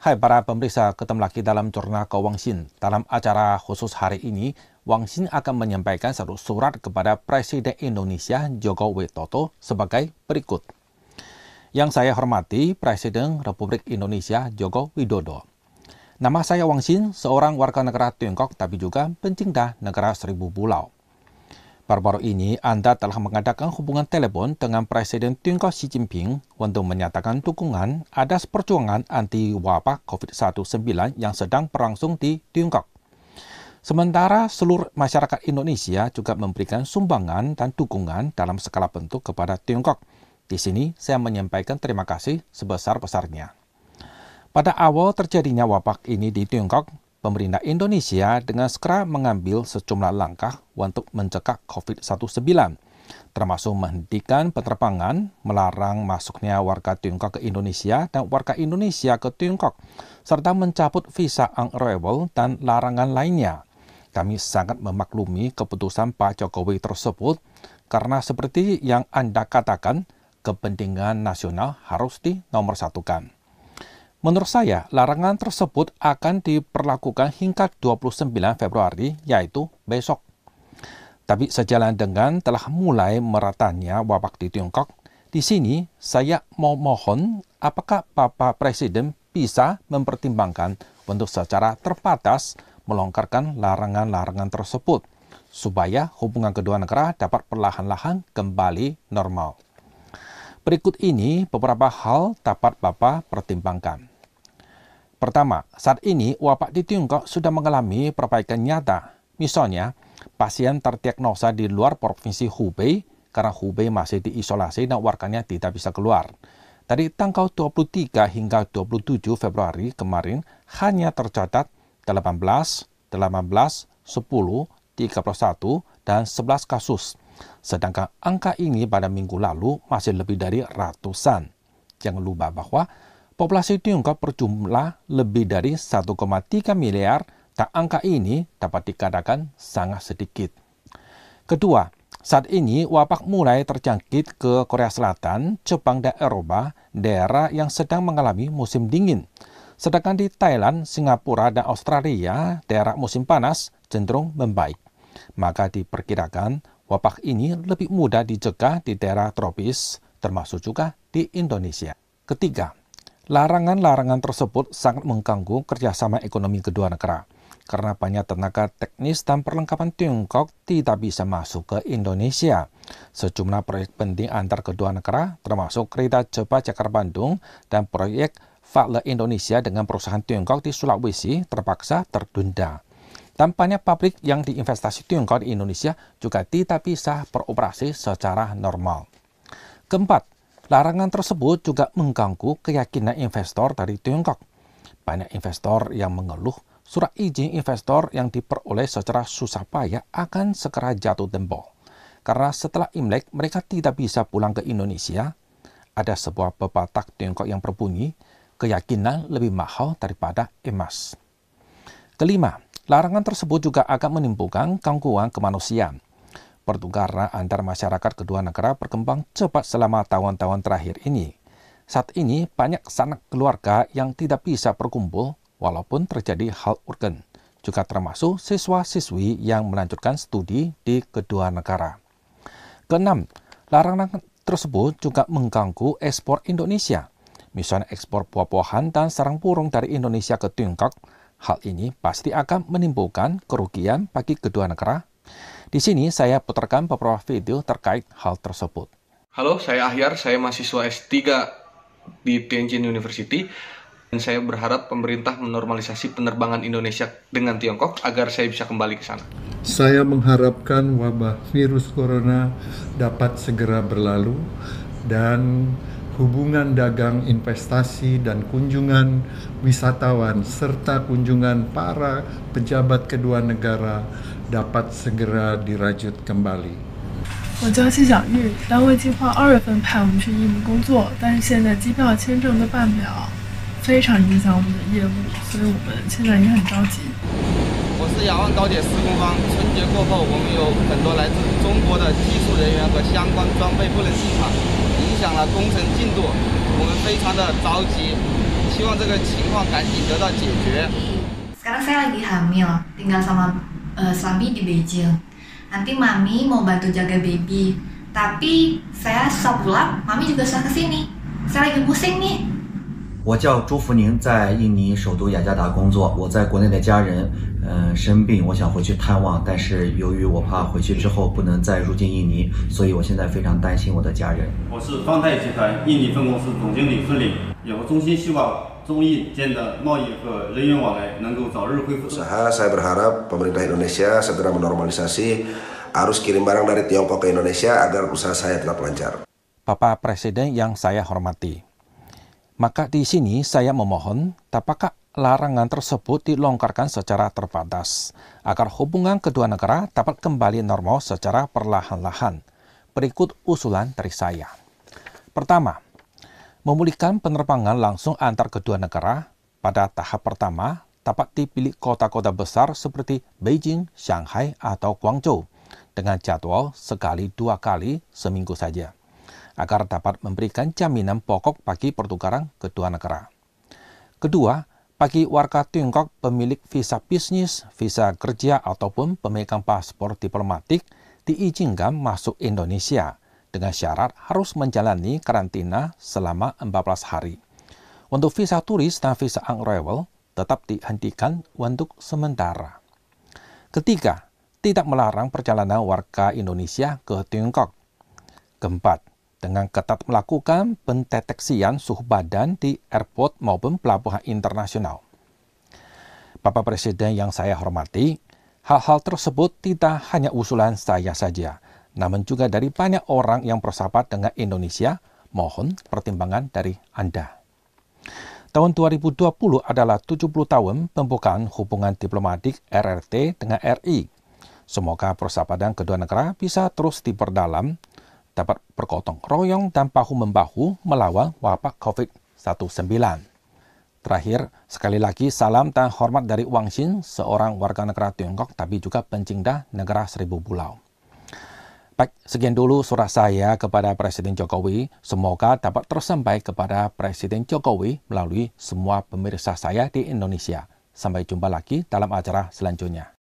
Hai para pemeriksa, ketemu lagi dalam Jurnal ke Wang Xin. Dalam acara khusus hari ini, Wang Xin akan menyampaikan satu surat kepada Presiden Indonesia Joko Widodo sebagai berikut. Yang saya hormati Presiden Republik Indonesia Joko Widodo. Nama saya Wang Xin, seorang warga negara Tiongkok tapi juga pencinta negara seribu pulau. Baru-baru ini Anda telah mengadakan hubungan telepon dengan Presiden Tiongkok Xi Jinping untuk menyatakan dukungan atas perjuangan anti wabah COVID-19 yang sedang berlangsung di Tiongkok. Sementara seluruh masyarakat Indonesia juga memberikan sumbangan dan dukungan dalam skala bentuk kepada Tiongkok. Di sini saya menyampaikan terima kasih sebesar-besarnya. Pada awal terjadinya wabah ini di Tiongkok, pemerintah Indonesia dengan segera mengambil sejumlah langkah untuk mencegah COVID-19, termasuk menghentikan penerbangan, melarang masuknya warga Tiongkok ke Indonesia dan warga Indonesia ke Tiongkok, serta mencabut visa on arrival dan larangan lainnya. Kami sangat memaklumi keputusan Pak Jokowi tersebut karena seperti yang Anda katakan, kepentingan nasional harus dinomorsatukan. Menurut saya, larangan tersebut akan diperlakukan hingga 29 Februari, yaitu besok. Tapi sejalan dengan telah mulai meratanya wabah di Tiongkok, di sini saya mau mohon apakah Bapak Presiden bisa mempertimbangkan untuk secara terbatas melonggarkan larangan-larangan tersebut, supaya hubungan kedua negara dapat perlahan-lahan kembali normal. Berikut ini beberapa hal dapat Bapak pertimbangkan. Pertama, saat ini wabah di Tiongkok sudah mengalami perbaikan nyata. Misalnya, pasien terdiagnosa di luar provinsi Hubei karena Hubei masih diisolasi dan warganya tidak bisa keluar. Dari tanggal 23 hingga 27 Februari kemarin hanya tercatat 18, 10, 31, dan 11 kasus. Sedangkan angka ini pada minggu lalu masih lebih dari ratusan. Jangan lupa bahwa populasi Tiongkok berjumlah lebih dari 1,3 miliar dan angka ini dapat dikatakan sangat sedikit. Kedua, saat ini wabah mulai terjangkit ke Korea Selatan, Jepang, dan Eropa, daerah yang sedang mengalami musim dingin. Sedangkan di Thailand, Singapura, dan Australia, daerah musim panas cenderung membaik. Maka diperkirakan wabah ini lebih mudah dicegah di daerah tropis, termasuk juga di Indonesia. Ketiga, larangan-larangan tersebut sangat mengganggu kerjasama ekonomi kedua negara, karena banyak tenaga teknis dan perlengkapan Tiongkok tidak bisa masuk ke Indonesia. Sejumlah proyek penting antar kedua negara, termasuk kereta cepat Jakarta-Bandung dan proyek Vale Indonesia dengan perusahaan Tiongkok di Sulawesi terpaksa tertunda. Dan banyak pabrik yang diinvestasi Tiongkok di Indonesia juga tidak bisa beroperasi secara normal. Keempat, larangan tersebut juga mengganggu keyakinan investor dari Tiongkok. Banyak investor yang mengeluh surat izin investor yang diperoleh secara susah payah akan segera jatuh tempo. Karena setelah Imlek mereka tidak bisa pulang ke Indonesia. Ada sebuah pepatah Tiongkok yang berbunyi, keyakinan lebih mahal daripada emas. Kelima, larangan tersebut juga akan menimbulkan gangguan kemanusiaan. Pertukaran antar masyarakat kedua negara berkembang cepat selama tahun-tahun terakhir ini. Saat ini banyak sanak keluarga yang tidak bisa berkumpul walaupun terjadi hal urgen, juga termasuk siswa-siswi yang melanjutkan studi di kedua negara. Keenam, larangan tersebut juga mengganggu ekspor Indonesia. Misalnya ekspor buah-buahan dan sarang burung dari Indonesia ke Tiongkok. Hal ini pasti akan menimbulkan kerugian bagi kedua negara. Di sini saya putarkan beberapa video terkait hal tersebut. Halo, saya Ahyar, saya mahasiswa S3 di Tianjin University. Dan saya berharap pemerintah menormalisasi penerbangan Indonesia dengan Tiongkok agar saya bisa kembali ke sana. Saya mengharapkan wabah virus corona dapat segera berlalu dan hubungan dagang, investasi, dan kunjungan wisatawan serta kunjungan para pejabat kedua negara dapat segera dirajut kembali. 我叫谢小玉，单位计划2月份派我们去印尼工作，但是现在机票签证都办不了，非常影响我们的业务，所以我们现在也很着急。我是雅万高铁施工方，春节过后，我们有很多来自中国的技术人员和相关装备不能进场，影响了工程进度，我们非常的着急。希望这个情况赶紧得到解决。 Sekarang saya lagi hamil, tinggal sama suami di Beijing. Nanti mami mau bantu jaga baby. Tapi saya susah pulang, mami juga susah kesini. Saya lagi pusing nih. 我叫朱福宁，在印尼首都雅加达工作。我在国内的家人，生病，我想回去探望，但是由于我怕回去之后不能再入境印尼，所以我现在非常担心我的家人。我是方太集团印尼分公司总经理孙岭。有个衷心希望中印间的贸易和人员往来能够早日恢复。 Saya berharap pemerintah Indonesia segera menormalisasi arus kirim barang dari Tiongkok ke Indonesia agar usaha saya tetap lancar. Bapak Presiden yang saya hormati, maka di sini saya memohon, apakah larangan tersebut dilonggarkan secara terbatas, agar hubungan kedua negara dapat kembali normal secara perlahan-lahan. Berikut usulan dari saya. Pertama, memulihkan penerbangan langsung antar kedua negara. Pada tahap pertama, dapat dipilih kota-kota besar seperti Beijing, Shanghai, atau Guangzhou, dengan jadwal sekali 2 kali seminggu saja, agar dapat memberikan jaminan pokok bagi pertukaran kedua negara. Kedua, bagi warga Tiongkok pemilik visa bisnis, visa kerja, ataupun pemegang paspor diplomatik diizinkan masuk Indonesia dengan syarat harus menjalani karantina selama 14 hari. Untuk visa turis dan visa on-arrival tetap dihentikan untuk sementara. Ketiga, tidak melarang perjalanan warga Indonesia ke Tiongkok. Keempat, dengan ketat melakukan pendeteksian suhu badan di airport maupun pelabuhan internasional. Bapak Presiden yang saya hormati, hal-hal tersebut tidak hanya usulan saya saja, namun juga dari banyak orang yang bersahabat dengan Indonesia. Mohon pertimbangan dari Anda. Tahun 2020 adalah 70 tahun pembukaan hubungan diplomatik RRT dengan RI. Semoga persahabatan kedua negara bisa terus diperdalam, dapat bergotong royong dan bahu-membahu melawan wabah COVID-19. Terakhir, sekali lagi salam dan hormat dari Wang Xin, seorang warga negara Tiongkok tapi juga pencinta negara seribu pulau. Baik, sekian dulu surat saya kepada Presiden Jokowi. Semoga dapat tersampai kepada Presiden Jokowi melalui semua pemirsa saya di Indonesia. Sampai jumpa lagi dalam acara selanjutnya.